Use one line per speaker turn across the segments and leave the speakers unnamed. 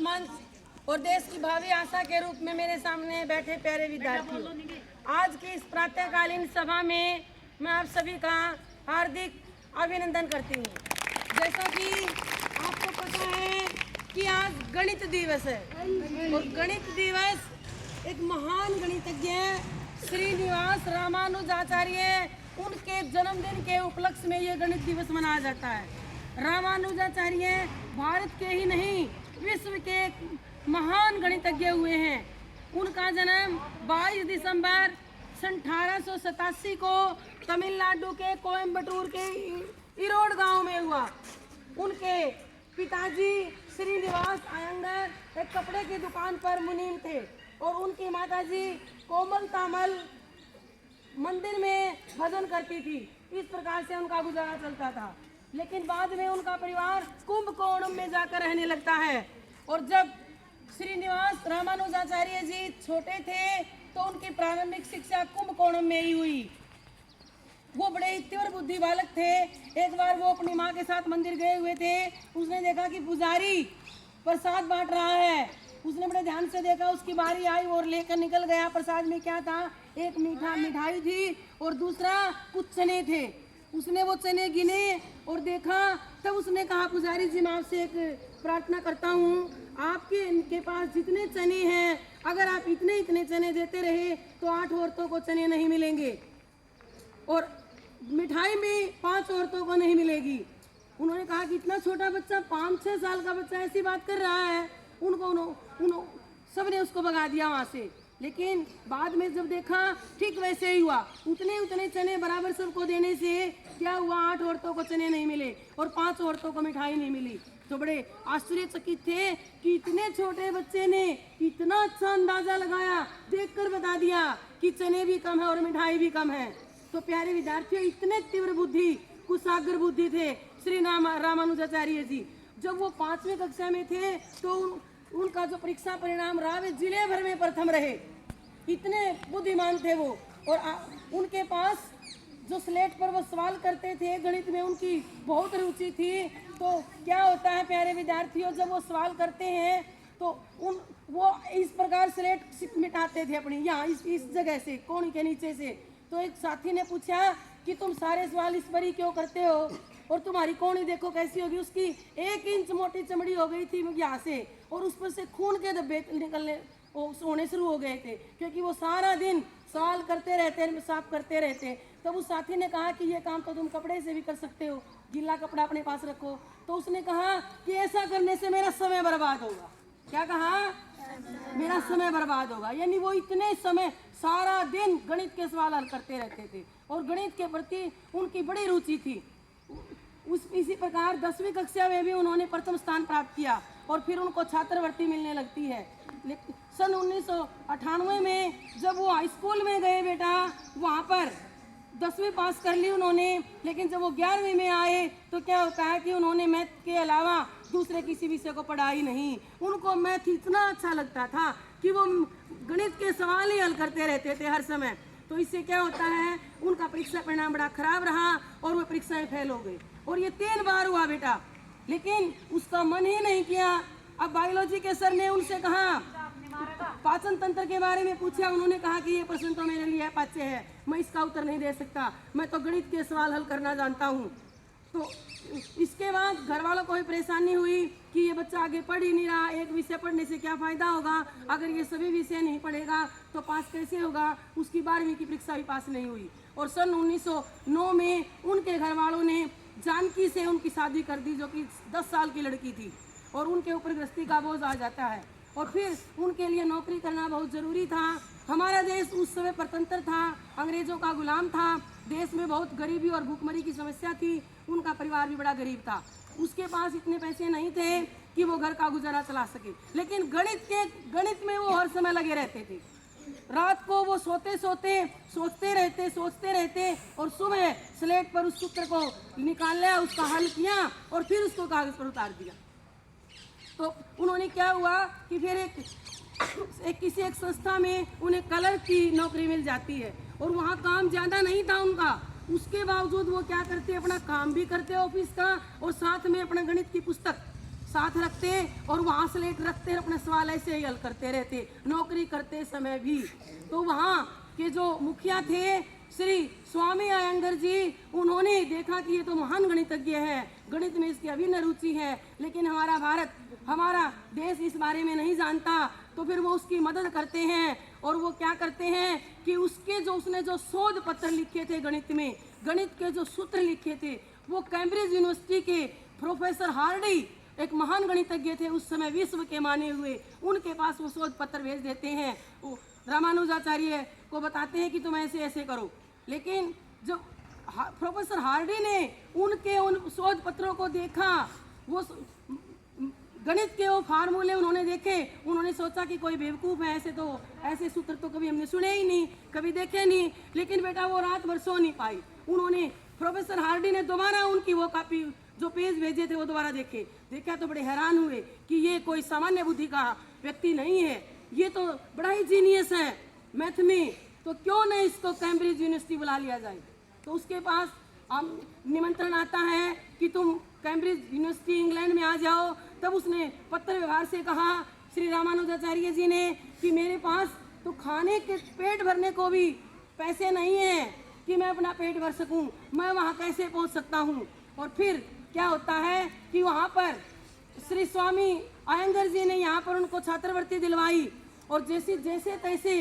मंच और देश की भावी आशा के रूप में मेरे सामने बैठे प्यारे विद्यार्थियों, आज की इस प्रातःकालीन सभा में मैं आप सभी का हार्दिक अभिनंदन करती हूँ। जैसा कि आपको पता है कि आज गणित दिवस है और गणित दिवस एक महान गणितज्ञ श्रीनिवास रामानुजाचार्य उनके जन्मदिन के उपलक्ष्य में ये गणित दिवस मनाया जाता है। रामानुजाचार्य भारत के ही नहीं विश्व के महान गणितज्ञ हुए हैं। उनका जन्म 22 दिसंबर 1887 को तमिलनाडु के कोयम्बटूर के इरोड गांव में हुआ। उनके पिताजी श्रीनिवास अयंगर एक कपड़े की दुकान पर मुनीम थे और उनकी माताजी कोमल तामल मंदिर में भजन करती थी। इस प्रकार से उनका गुजारा चलता था। लेकिन बाद में उनका परिवार कुंभकोणम में जाकर रहने लगता है और जब श्रीनिवास रामानुजाचार्य जी छोटे थे तो उनकी प्रारंभिक शिक्षा कुंभकोणम में ही हुई। वो बड़े ही तीव्र बुद्धि बालक थे। एक बार वो अपनी माँ के साथ मंदिर गए हुए थे। उसने देखा कि पुजारी प्रसाद बांट रहा है। उसने बड़े ध्यान से देखा, उसकी बारी आई और लेकर निकल गया। प्रसाद में क्या था? एक मिठाई थी और दूसरा कुछ चने थे। उसने वो चने गिने और देखा, तब उसने कहा, पुजारी जी मैं आपसे एक प्रार्थना करता हूँ, आपके इनके पास जितने चने हैं अगर आप इतने चने देते रहे तो 8 औरतों को चने नहीं मिलेंगे और मिठाई में 5 औरतों को नहीं मिलेगी। उन्होंने कहा कि इतना छोटा बच्चा, 5-6 साल का बच्चा ऐसी बात कर रहा है। सब ने उसको भगा दिया वहाँ से। लेकिन बाद में जब देखा ठीक वैसे ही हुआ। उतने चने बराबर सबको देने से क्या हुआ? 8 औरतों को चने नहीं मिले और 5 औरतों को मिठाई नहीं मिली। तो बड़े आश्चर्यचकित थे कि इतने छोटे बच्चे ने इतना अच्छा अंदाजा लगाया, देखकर बता दिया कि चने भी कम है और मिठाई भी कम है। तो प्यारे विद्यार्थियों, इतने तीव्र बुद्धि, कुशाग्र बुद्धि थे श्री रामानुजाचार्य जी। जब वो 5वीं कक्षा में थे तो उनका जो परीक्षा परिणाम रहा वे जिले भर में प्रथम रहे। इतने बुद्धिमान थे वो। और उनके पास जो स्लेट पर वो सवाल करते थे, गणित में उनकी बहुत रुचि थी। तो क्या होता है प्यारे विद्यार्थियों, जब वो सवाल करते हैं तो वो इस प्रकार स्लेट मिटाते थे अपनी, यहाँ इस जगह से, कोण के नीचे से। तो एक साथी ने पूछा कि तुम सारे सवाल इस पर ही क्यों करते हो और तुम्हारी कोणी देखो कैसी होगी। उसकी 1 इंच मोटी चमड़ी हो गई थी यहाँ से और उस पर से खून के धब्बे निकलने होने शुरू हो गए थे, क्योंकि वो सारा दिन सवाल करते रहते, साफ करते रहते। तब उस साथी ने कहा कि ये काम तो तुम कपड़े से भी कर सकते हो, गीला कपड़ा अपने पास रखो। तो उसने कहा कि ऐसा करने से मेरा समय बर्बाद होगा। क्या कहा? मेरा समय बर्बाद होगा। यानी वो इतने समय सारा दिन गणित के सवाल हल करते रहते थे और गणित के प्रति उनकी बड़ी रुचि थी। इसी प्रकार 10वीं कक्षा में भी उन्होंने प्रथम स्थान प्राप्त किया और फिर उनको छात्रवृत्ति मिलने लगती है। सन 1998 में जब वो हाई स्कूल में गए बेटा, वहाँ पर 10वीं पास कर ली उन्होंने। लेकिन जब वो 11वीं में आए तो क्या होता है कि उन्होंने मैथ के अलावा दूसरे किसी विषय को पढ़ा ही नहीं। उनको मैथ इतना अच्छा लगता था कि वो गणित के सवाल ही हल करते रहते थे हर समय। तो इससे क्या होता है, उनका परीक्षा परिणाम बड़ा खराब रहा और वो परीक्षा में फेल हो गई। और ये 3 बार हुआ बेटा, लेकिन उसका मन ही नहीं किया। अब बायोलॉजी के सर ने उनसे कहा, पाचन तंत्र के बारे में पूछा। उन्होंने कहा कि ये प्रश्न तो मेरे लिए अपाच्य है, मैं इसका उत्तर नहीं दे सकता, मैं तो गणित के सवाल हल करना जानता हूँ। तो इसके बाद घर वालों को भी परेशानी हुई कि ये बच्चा आगे पढ़ ही नहीं रहा, एक विषय पढ़ने से क्या फ़ायदा होगा, अगर ये सभी विषय नहीं पढ़ेगा तो पास कैसे होगा। उसकी 12वीं की परीक्षा भी पास नहीं हुई और सन 1909 में उनके घर वालों ने जानकी से उनकी शादी कर दी, जो कि 10 साल की लड़की थी। और उनके ऊपर गृहस्थी का बोझ आ जाता है और फिर उनके लिए नौकरी करना बहुत ज़रूरी था। हमारा देश उस समय स्वतंत्र था, अंग्रेज़ों का गुलाम था। देश में बहुत गरीबी और भूखमरी की समस्या थी। उनका परिवार भी बड़ा गरीब था। उसके पास इतने पैसे नहीं थे कि वो घर का गुजारा चला सके। लेकिन गणित में वो हर समय लगे रहते थे। रात को वो सोचते रहते और सुबह स्लेट पर उस सूत्र को निकाल लिया, उसका हल किया और फिर उसको कागज पर उतार दिया। तो उन्होंने क्या हुआ कि फिर किसी एक संस्था में उन्हें कलर की नौकरी मिल जाती है और वहाँ काम ज़्यादा नहीं था उनका। उसके बावजूद वो क्या करते, अपना काम भी करते ऑफिस का और साथ में अपना गणित की पुस्तक साथ रखते और वहाँ स्लेट रखते अपने सवाल ऐसे ही हल करते रहते, नौकरी करते समय भी। तो वहाँ के जो मुखिया थे श्री स्वामी अयंगर जी, उन्होंने देखा कि ये तो महान गणितज्ञ है, गणित में इसकी अभिन्न रुचि है, लेकिन हमारा भारत, हमारा देश इस बारे में नहीं जानता। तो फिर वो उसकी मदद करते हैं और वो क्या करते हैं कि उसने जो शोध पत्र लिखे थे गणित में, गणित के जो सूत्र लिखे थे, वो कैम्ब्रिज यूनिवर्सिटी के प्रोफेसर हार्डी, एक महान गणितज्ञ थे उस समय, विश्व के माने हुए, उनके पास वो शोध पत्र भेज देते हैं। वो रामानुजाचार्य को बताते हैं कि तुम ऐसे ऐसे करो। लेकिन जब प्रोफेसर हार्डी ने उन शोध पत्रों को देखा, वो गणित के वो फार्मूले उन्होंने देखे, उन्होंने सोचा कि कोई बेवकूफ़ है, ऐसे सूत्र तो कभी हमने सुने ही नहीं, कभी देखे नहीं। लेकिन बेटा वो रात भर सो नहीं पाई। उन्होंने प्रोफेसर हार्डी ने दोबारा उनकी वो कॉपी जो पेज भेजे थे वो दोबारा देखा तो बड़े हैरान हुए कि ये कोई सामान्य बुद्धि का व्यक्ति नहीं है, ये तो बड़ा ही जीनियस है मैथ में, तो क्यों नहीं इसको कैम्ब्रिज यूनिवर्सिटी बुला लिया जाए। तो उसके पास निमंत्रण आता है कि तुम कैम्ब्रिज यूनिवर्सिटी इंग्लैंड में आ जाओ। तब उसने पत्र व्यवहार से कहा श्री रामानुजाचार्य जी ने कि मेरे पास तो खाने के पेट भरने को भी पैसे नहीं है कि मैं अपना पेट भर सकूं, मैं वहाँ कैसे पहुँच सकता हूँ। और फिर क्या होता है कि वहाँ पर श्री स्वामी अयंगर जी ने यहाँ पर उनको छात्रवृत्ति दिलवाई और जैसे तैसे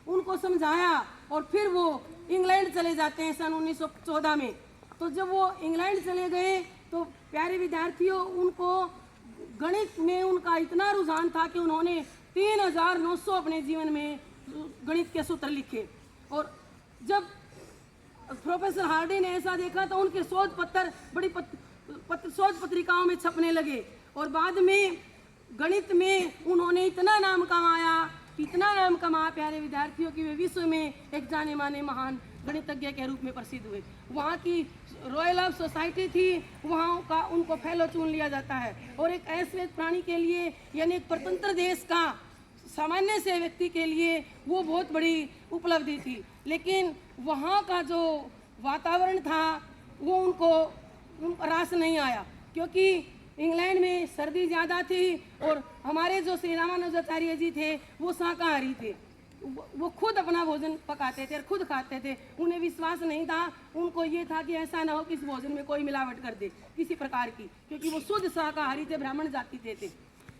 उनको समझाया और फिर वो इंग्लैंड चले जाते हैं सन 1914 में। तो जब वो इंग्लैंड चले गए तो प्यारे विद्यार्थियों, उनको गणित में उनका इतना रुझान था कि उन्होंने 3900 अपने जीवन में गणित के सूत्र लिखे। और जब प्रोफेसर हार्डी ने ऐसा देखा तो उनके शोध पत्र बड़ी शोध पत्रिकाओं में छपने लगे और बाद में गणित में उन्होंने इतना नाम कमाया प्यारे विद्यार्थियों की वे विश्व में एक जाने माने महान गणितज्ञ के रूप में प्रसिद्ध हुए। वहाँ की रॉयल ऑफ सोसाइटी थी, वहाँ का उनको फेलो चुन लिया जाता है। और एक अश्वेत प्राणी के लिए, यानी एक स्वतंत्र देश का सामान्य से व्यक्ति के लिए वो बहुत बड़ी उपलब्धि थी। लेकिन वहाँ का जो वातावरण था वो उनको रास नहीं आया, क्योंकि इंग्लैंड में सर्दी ज़्यादा थी और हमारे जो श्री रामानुजाचार्य जी थे वो शाकाहारी थे, वो खुद अपना भोजन पकाते थे और खुद खाते थे। उन्हें विश्वास नहीं था, उनको ये था कि ऐसा ना हो कि इस भोजन में कोई मिलावट कर दे किसी प्रकार की, क्योंकि वो शुद्ध शाकाहारी थे, ब्राह्मण जाति थे।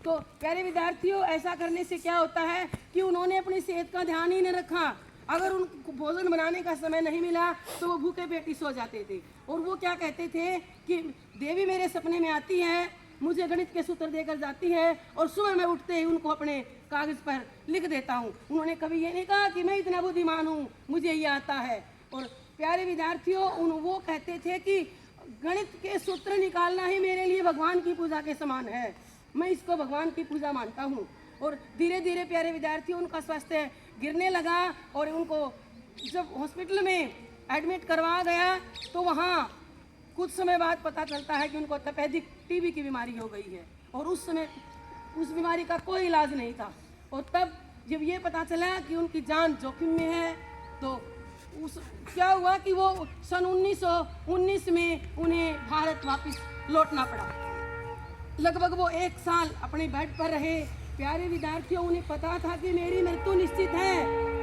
तो प्यारे विद्यार्थियों, ऐसा करने से क्या होता है कि उन्होंने अपनी सेहत का ध्यान ही नहीं रखा। अगर उनको भोजन बनाने का समय नहीं मिला तो वो भूखे पेटी सो जाते थे और वो क्या कहते थे कि देवी मेरे सपने में आती है, मुझे गणित के सूत्र देकर जाती है और सुबह मैं उठते ही उनको अपने कागज़ पर लिख देता हूँ। उन्होंने कभी ये नहीं कहा कि मैं इतना बुद्धिमान हूँ, मुझे ये आता है। और प्यारे विद्यार्थियों, वो कहते थे कि गणित के सूत्र निकालना ही मेरे लिए भगवान की पूजा के समान है, मैं इसको भगवान की पूजा मानता हूँ। और धीरे धीरे प्यारे विद्यार्थियों, उनका स्वास्थ्य गिरने लगा और उनको जब हॉस्पिटल में एडमिट करवाया गया तो वहाँ कुछ समय बाद पता चलता है कि उनको तपेदिक टीबी की बीमारी हो गई है और उस समय उस बीमारी का कोई इलाज नहीं था। और तब जब ये पता चला कि उनकी जान जोखिम में है तो क्या हुआ कि वो सन 1919 में उन्हें भारत वापस लौटना पड़ा। लगभग वो 1 साल अपने बेड पर रहे। प्यारे विद्यार्थियों, उन्हें पता था कि मेरी मृत्यु निश्चित है,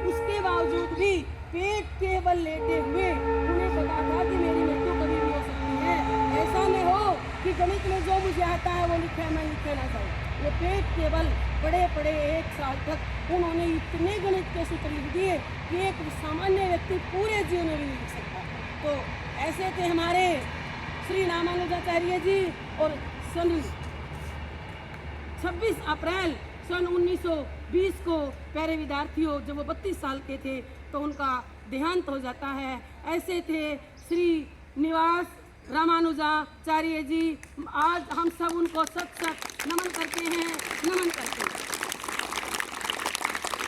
उसके बावजूद भी पेट के बल लेटे हुए उन्हें पता था कि मेरी मृत्यु कभी भी हो सकती है। ऐसा न हो कि गणित में जो मुझे आता है वो लिखे, मैं लिखे ना जाऊँ। वो पेट के बल पड़े 1 साल तक उन्होंने इतने गणित के सूत्र लिख दिए कि एक सामान्य व्यक्ति पूरे जीवन में भी नहीं लिख सकता। तो ऐसे थे हमारे श्री रामानुजाचार्य जी। और सन 26 अप्रैल सन 1920 को प्यारे विद्यार्थियों, जब वो 32 साल के थे तो उनका देहांत हो जाता है। ऐसे थे श्री निवास रामानुजाचार्य जी। आज हम सब उनको सत नमन करते हैं, नमन करते हैं।